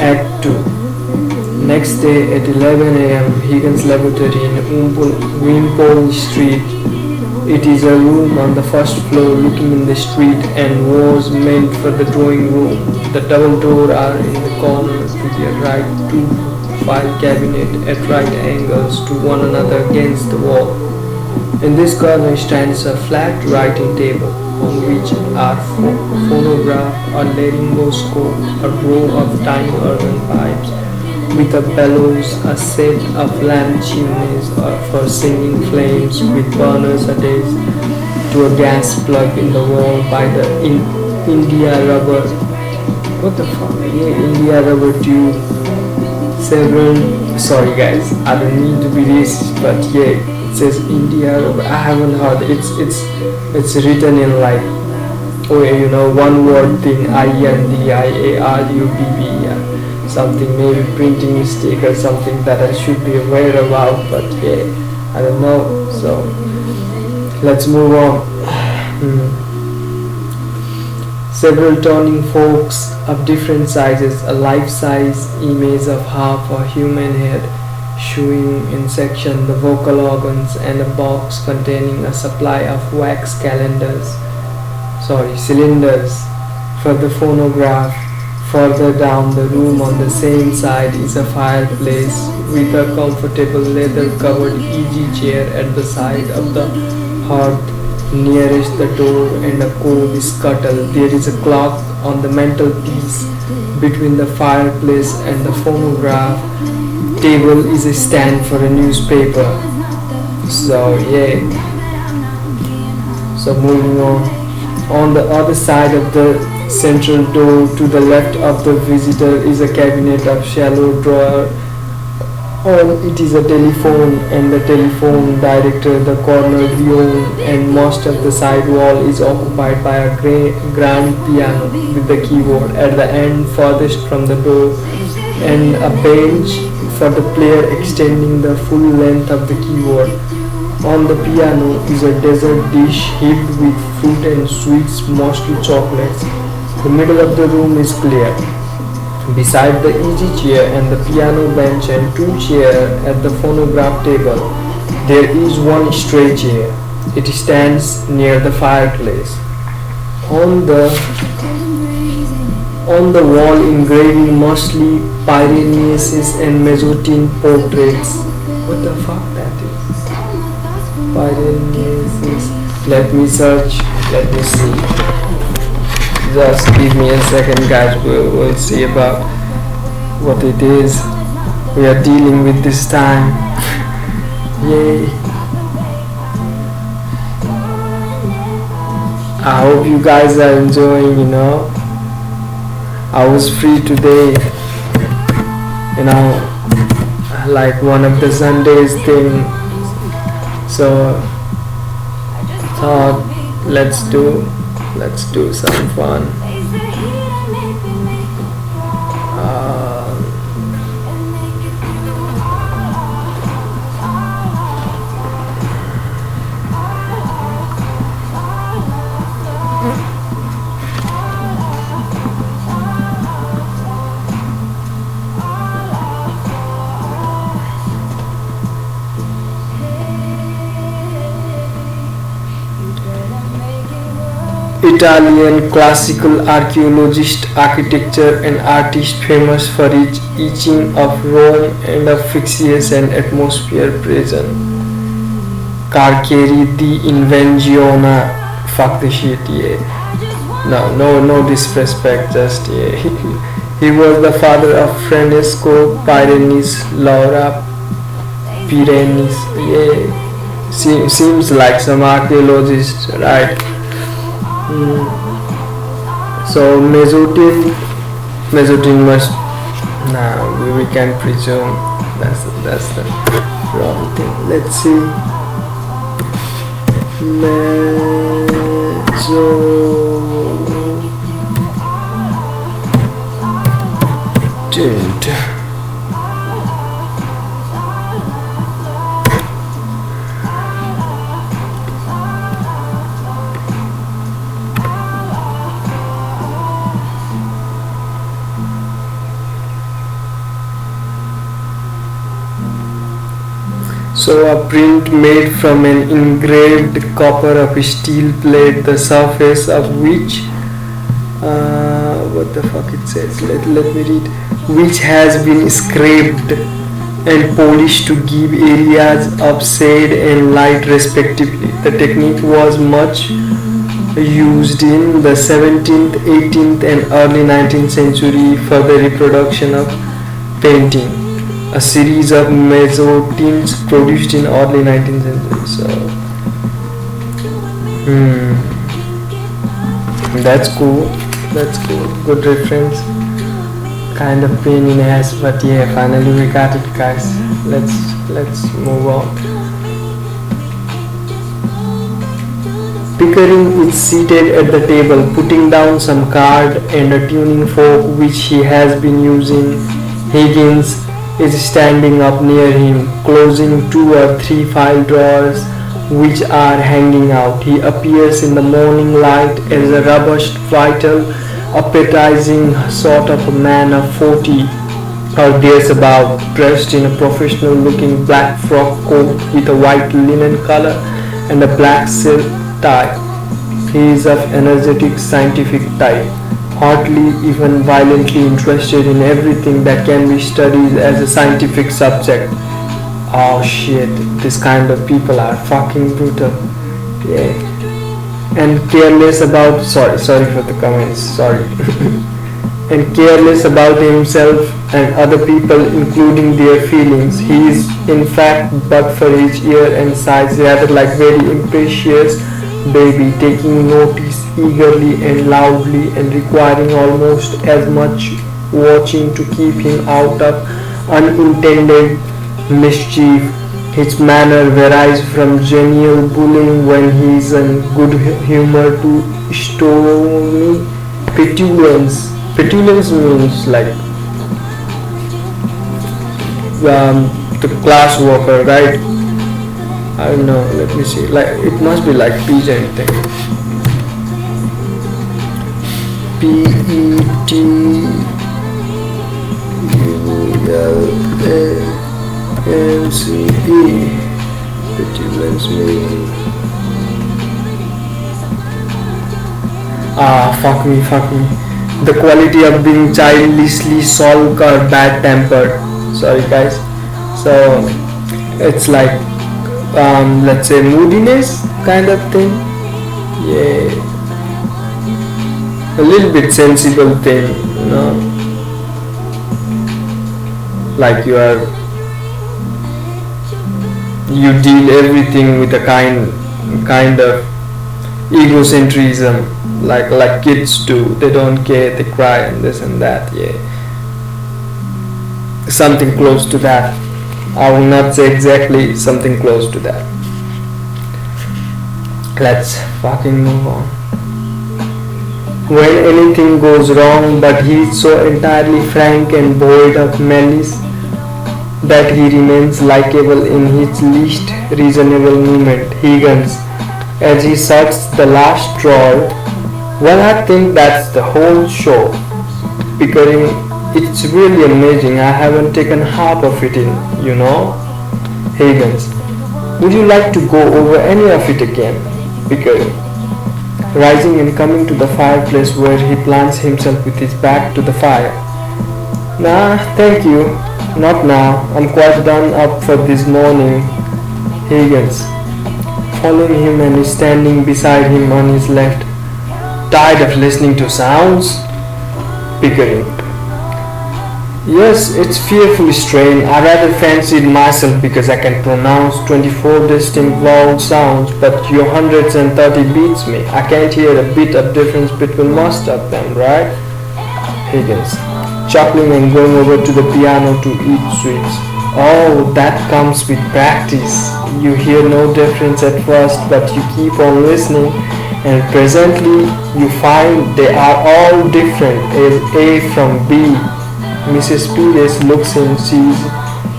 Act 2. Next day at 11 a.m., Higgins Laboratory in Wimpole Street. It is a room on the first floor looking in the street and was meant for the drawing room. The double doors are in the corner to the right, two file cabinets at right angles to one another against the wall. In this corner stands a flat writing table on which are phonograph, a laryngoscope, a row of tiny organ pipes with a bellows, a set of lamp chimneys for singing flames with burners attached to a gas plug in the wall by the India rubber. What the fuck? Yeah, India rubber tube. Sorry guys, I don't need to be racist, but yeah, it says India rubber. I haven't heard. It's written in like, oh yeah, you know, one word thing, INDIARUBB. Yeah. Something, maybe printing mistake or something that I should be aware about, but yeah, I don't know. So let's move on. Several turning forks of different sizes, a life-size image of half a human head showing in section the vocal organs, and a box containing a supply of wax cylinders for the phonograph. Further down the room on the same side is a fireplace with a comfortable leather-covered easy chair at the side of the hearth nearest the door, and a coal scuttle. There is a clock on the mantelpiece. Between the fireplace and the phonograph table is a stand for a newspaper. So yeah. So moving on. On the other side of the central door to the left of the visitor is a cabinet of shallow drawer. On it is a telephone and the telephone director, the corner beyond, and most of the side wall is occupied by a grand piano with the keyboard at the end furthest from the door, and a bench for the player extending the full length of the keyboard. On the piano is a dessert dish heaped with fruit and sweets, mostly chocolates. The middle of the room is clear. Beside the easy chair and the piano bench and two chairs at the phonograph table, there is one stray chair. It stands near the fireplace. On the wall engraving mostly Pyrenees and Mezzotine portraits. What the fuck that is? Pyrenees. Let me search. Let me see. Just give me a second guys, we'll see about what it is we are dealing with this time. Yay. I hope you guys are enjoying, you know. I was free today, you know, like one of the Sundays thing, so thought let's do some fun. Italian classical archaeologist, architecture and artist famous for his etching of Rome and of fictitious and atmosphere present. Carceri di Invenzione. Fuck the shit, yeah. No disrespect, just yeah. He was the father of Francesco Pyrenees, Laura Pyrenees, yeah. Seems like some archaeologist, right? So Mezzotine must, we can presume that's the wrong thing. Let's see. Mezzotine. So a print made from an engraved copper of a steel plate, the surface of which, what the fuck it says, let me read, which has been scraped and polished to give areas of shade and light respectively. The technique was much used in the 17th, 18th and early 19th century for the reproduction of painting. A series of mezzotints produced in early 19th century. So, that's cool. That's cool. Good reference. Kind of pain in the ass, but yeah, finally we got it, guys. Let's move on. Pickering is seated at the table, putting down some card and a tuning fork which he has been using. Higgins is standing up near him, closing 2 or 3 file drawers which are hanging out. He appears in the morning light as a robust, vital, appetizing sort of a man of 40 or thereabouts, dressed in a professional-looking black frock coat with a white linen collar and a black silk tie. He is of energetic, scientific type, hotly, even violently interested in everything that can be studied as a scientific subject. Oh shit, this kind of people are fucking brutal. Yeah. And careless about, sorry for the comments, sorry. And careless about himself and other people, including their feelings. He is in fact, but for his ear and size, rather like very imperious baby, taking notice eagerly and loudly and requiring almost as much watching to keep him out of unintended mischief. His manner varies from genial bullying when he is in good humor to stormy petulance. Petulance means like the class worker, right? I don't know, let me see. Like it must be like pigeon thing. Petulance. Petulance means fuck me. The quality of being childishly sulk or bad tempered. Sorry guys. So it's like let's say moodiness kind of thing. Yeah, a little bit sensible thing, you know, like you deal everything with a kind of egocentrism, like kids do. They don't care, they cry and this and that. Yeah, something close to that. I will not say exactly, something close to that. Let's fucking move on. When anything goes wrong, but he is so entirely frank and void of malice that he remains likable in his least reasonable movement. Higgins, as he shuts the last drawer, well, I think that's the whole show. Pickering, it's really amazing. I haven't taken half of it in, you know. Higgins, would you like to go over any of it again? Pickering, rising and coming to the fireplace where he plants himself with his back to the fire. Nah, thank you. Not now. I'm quite done up for this morning. Higgins, following him and standing beside him on his left. Tired of listening to sounds? Pickering, yes, it's fearfully strange. I rather fancied myself because I can pronounce 24 distinct vowel sounds, but your 130 beats me. I can't hear a bit of difference between most of them, right? Higgins, chuckling and going over to the piano to eat sweets. Oh, that comes with practice. You hear no difference at first, but you keep on listening, and presently you find they are all different as A from B. Mrs. Pires looks in, sees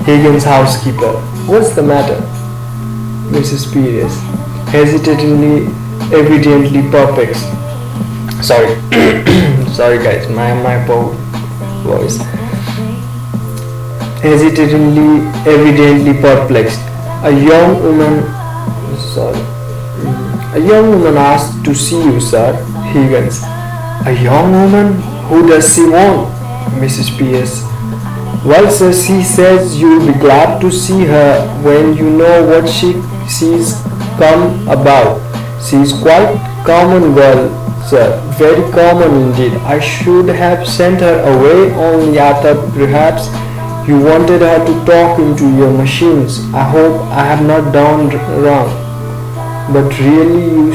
Higgins' housekeeper. What's the matter? Mrs. Pires, hesitatingly, evidently perplexed. Sorry, sorry guys, my voice. Hesitatingly, evidently perplexed. A young woman, sorry, a young woman asked to see you, sir. Higgins. A young woman? Who does she want? Mrs. Pierce. Well, sir, she says you'll be glad to see her when you know what she's come about. She's quite common girl, sir, very common indeed. I should have sent her away, only I thought perhaps you wanted her to talk into your machines. I hope I have not done wrong. But really,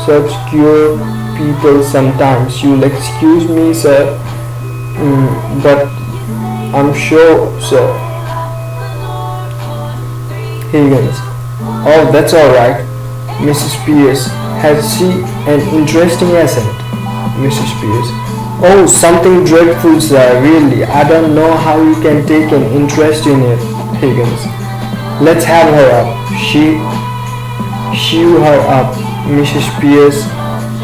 such queer people sometimes. You'll excuse me, sir, but I'm sure, sir. Higgins. Oh, that's all right. Mrs. Pierce. Has she an interesting accent? Mrs. Pierce. Oh, something dreadful, sir, really. I don't know how you can take an interest in it. Higgins. Let's have her up. Shoo her up. Mrs. Pierce.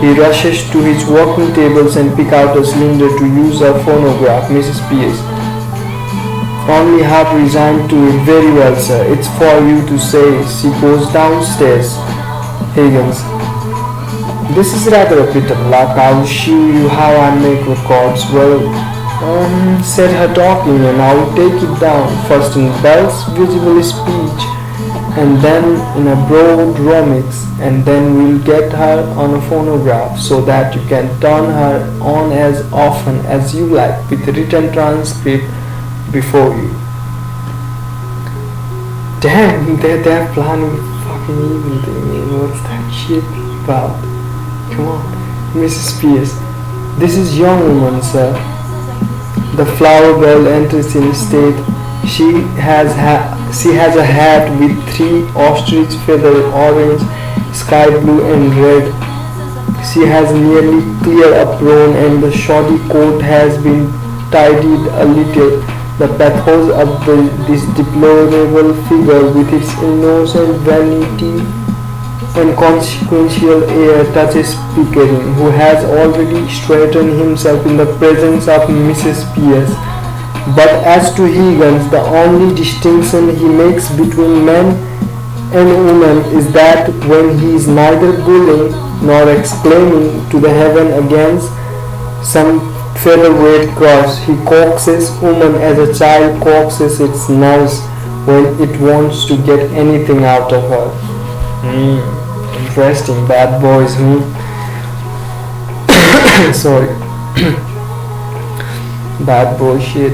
He rushes to his working tables and pick out a cylinder to use a phonograph. Mrs. Pierce. Only half resigned to it. Very well, sir. It's for you to say. She goes downstairs. Higgins. This is rather a bit of luck. I'll show you how I make records. Well, set her talking and I'll take it down. First in bells, visible speech, and then in a broad remix, and then we'll get her on a phonograph so that you can turn her on as often as you like with a written transcript before you. Damn, they're planning fucking evil thing. What's that shit about? Come on, Mrs. Pierce. This is young woman, sir. The flower girl enters in state. She has a hat with 3 ostrich feathers, orange, sky blue and red. She has nearly clear apron and the shoddy coat has been tidied a little. The pathos of this deplorable figure with its innocent vanity and consequential air touches Pickering, who has already straightened himself in the presence of Mrs. Pierce. But as to Higgins, the only distinction he makes between men and women is that when he is neither bullying nor exclaiming to the heaven against some featherweight cross, he coaxes woman as a child coaxes its nurse when it wants to get anything out of her. Interesting. Bad boys, sorry. Bad boy shit.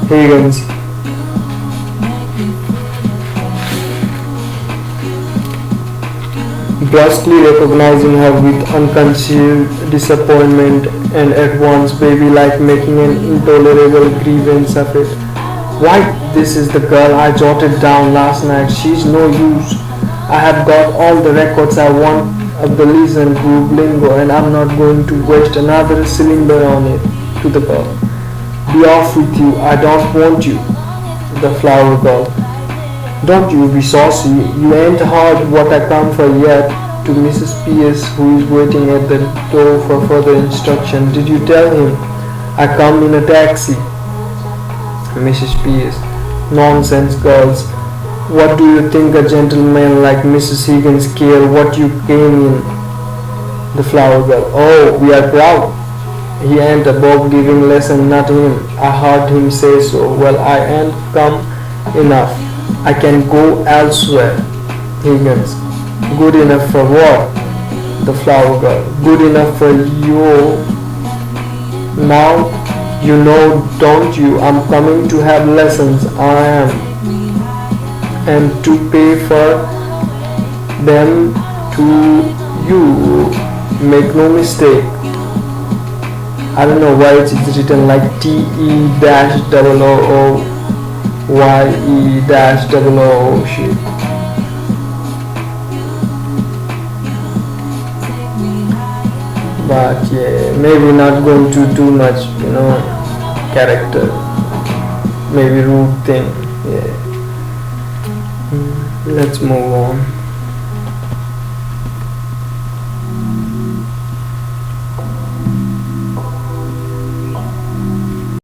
Higgins. Brusquely recognizing her with unconcealed disappointment and at once baby-like making an intolerable grievance of it. Why, this is the girl I jotted down last night. She's no use. I have got all the records I want of the Listen group lingo and I'm not going to waste another cylinder on it. To the girl. Be off with you. I don't want you. The flower girl. Don't you be saucy. You ain't heard what I come for yet. To Mrs. Pierce, who is waiting at the door for further instruction. Did you tell him I come in a taxi? Mrs. Pierce. Nonsense, girls. What do you think a gentleman like Mrs. Higgins care what you came in? The flower girl. Oh, we are proud. He ain't above giving lesson, not him. I heard him say so. Well, I ain't come enough. I can go elsewhere. Higgins. Good enough for what? The flower girl. Good enough for you. Now you know, don't you? I'm coming to have lessons. I am. And to pay for them to you. Make no mistake. I don't know why it is written like TE-OOOYE-OO shit. But yeah, maybe not going to too much, character. Maybe rude thing. Yeah. Let's move on.